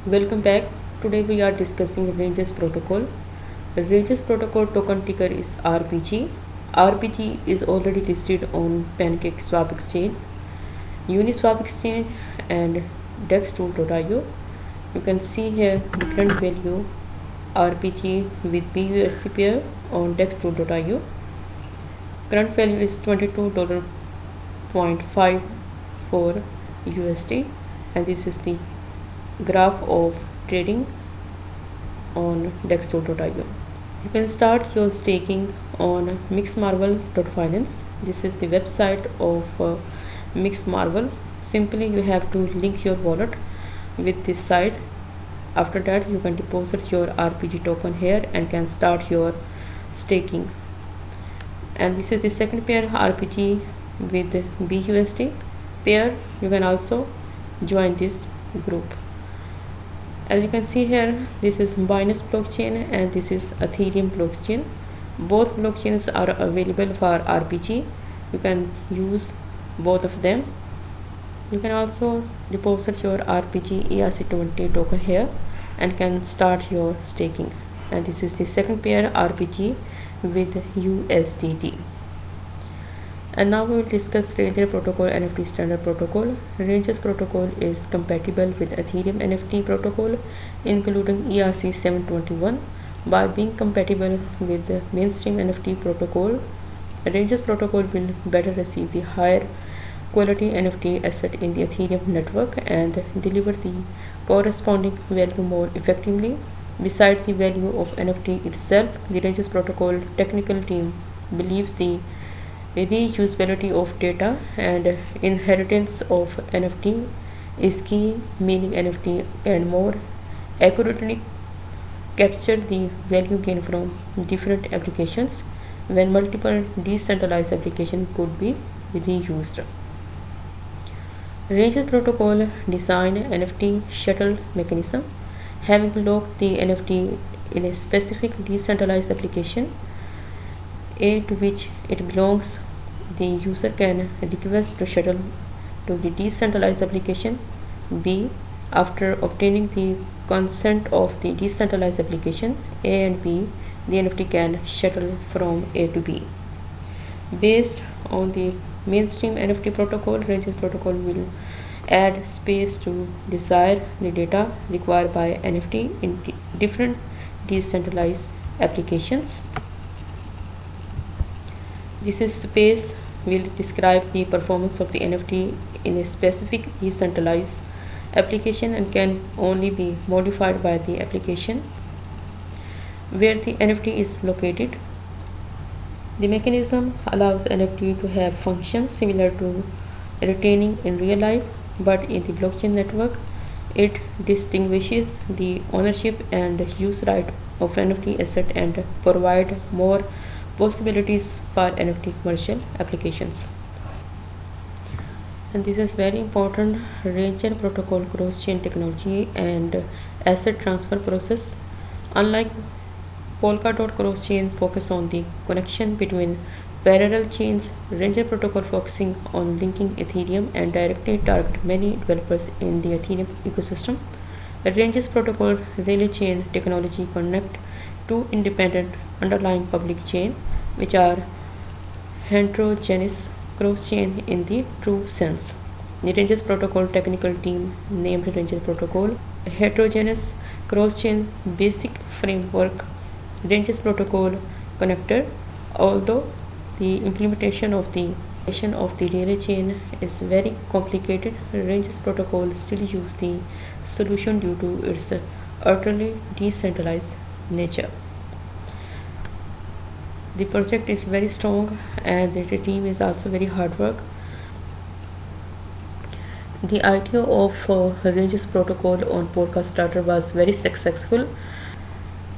Welcome back. Today we are discussing Ranges Protocol. Ranges Protocol token ticker is RPG. RPG is already listed on PancakeSwap Exchange, Uniswap Exchange, and DexTool.io. You can see here the current value RPG with BUSD pair on DexTool.io. Current value is $22.54 USD, and this is the graph of trading on dextool.io. You can start your staking on mixmarble.finance. This is the website of Mixmarble. Simply you have to link your wallet with this site. After that you can deposit your RPG token here and can start your staking. And this is the second pair RPG with BUSD pair. You can also join this group. As you can see here, this is Binance blockchain and this is Ethereum blockchain. Both blockchains are available for RPG. You can use both of them. You can also deposit your RPG ERC20 token here and can start your staking. And this is the second pair RPG with USDT. And now we will discuss Ranges Protocol NFT Standard Protocol. Ranges Protocol is compatible with Ethereum NFT protocol including ERC721. By being compatible with the mainstream NFT protocol, Ranges Protocol will better receive the higher quality NFT asset in the Ethereum network and deliver the corresponding value more effectively. Besides the value of NFT itself, the Ranges Protocol technical team believes the reusability of data and inheritance of NFT is key, meaning NFT can more accurately capture the value gained from different applications when multiple decentralized applications could be reused. Ranges Protocol design NFT shuttle mechanism. Having locked the NFT in a specific decentralized application A to which it belongs, the user can request to shuttle to the decentralized application B. After obtaining the consent of the decentralized application A and B, the NFT can shuttle from A to B. Based on the mainstream NFT protocol, Ranges Protocol will add space to desire the data required by NFT in different decentralized applications. This space will describe the performance of the NFT in a specific decentralized application and can only be modified by the application where the NFT is located. The mechanism allows NFT to have functions similar to retaining in real life, but in the blockchain network, it distinguishes the ownership and use right of NFT asset and provide more possibilities for NFT commercial applications. And this is very important. Ranges Protocol cross-chain technology and asset transfer process. Unlike Polkadot cross-chain focus on the connection between parallel chains, Ranges Protocol focusing on linking Ethereum and directly target many developers in the Ethereum ecosystem. The Ranges Protocol relay chain technology connect two independent underlying public chain which are heterogeneous cross-chain in the true sense. The Ranges Protocol technical team named Ranges Protocol a heterogeneous cross-chain basic framework Ranges Protocol connector. Although the implementation of the relay chain is very complicated, Ranges Protocol still use the solution due to its utterly decentralized nature. The project is very strong and the team is also very hard work. The ITO of Ranges Protocol on Podcast Starter was very successful,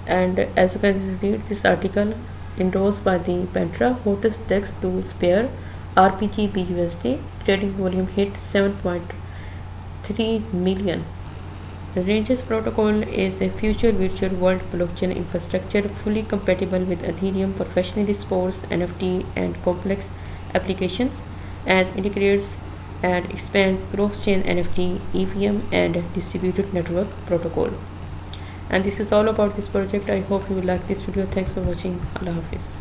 and as you can read this article endorsed by the Pentra hottest DEX tools pair RPG BUSD trading volume hit 7.3 million. Ranges Protocol is a future virtual world blockchain infrastructure fully compatible with Ethereum professionally sports, NFT and complex applications and integrates and expand cross-chain NFT, EVM, and distributed network protocol. And this is all about this project. I hope you will like this video. Thanks for watching. Allah Hafiz.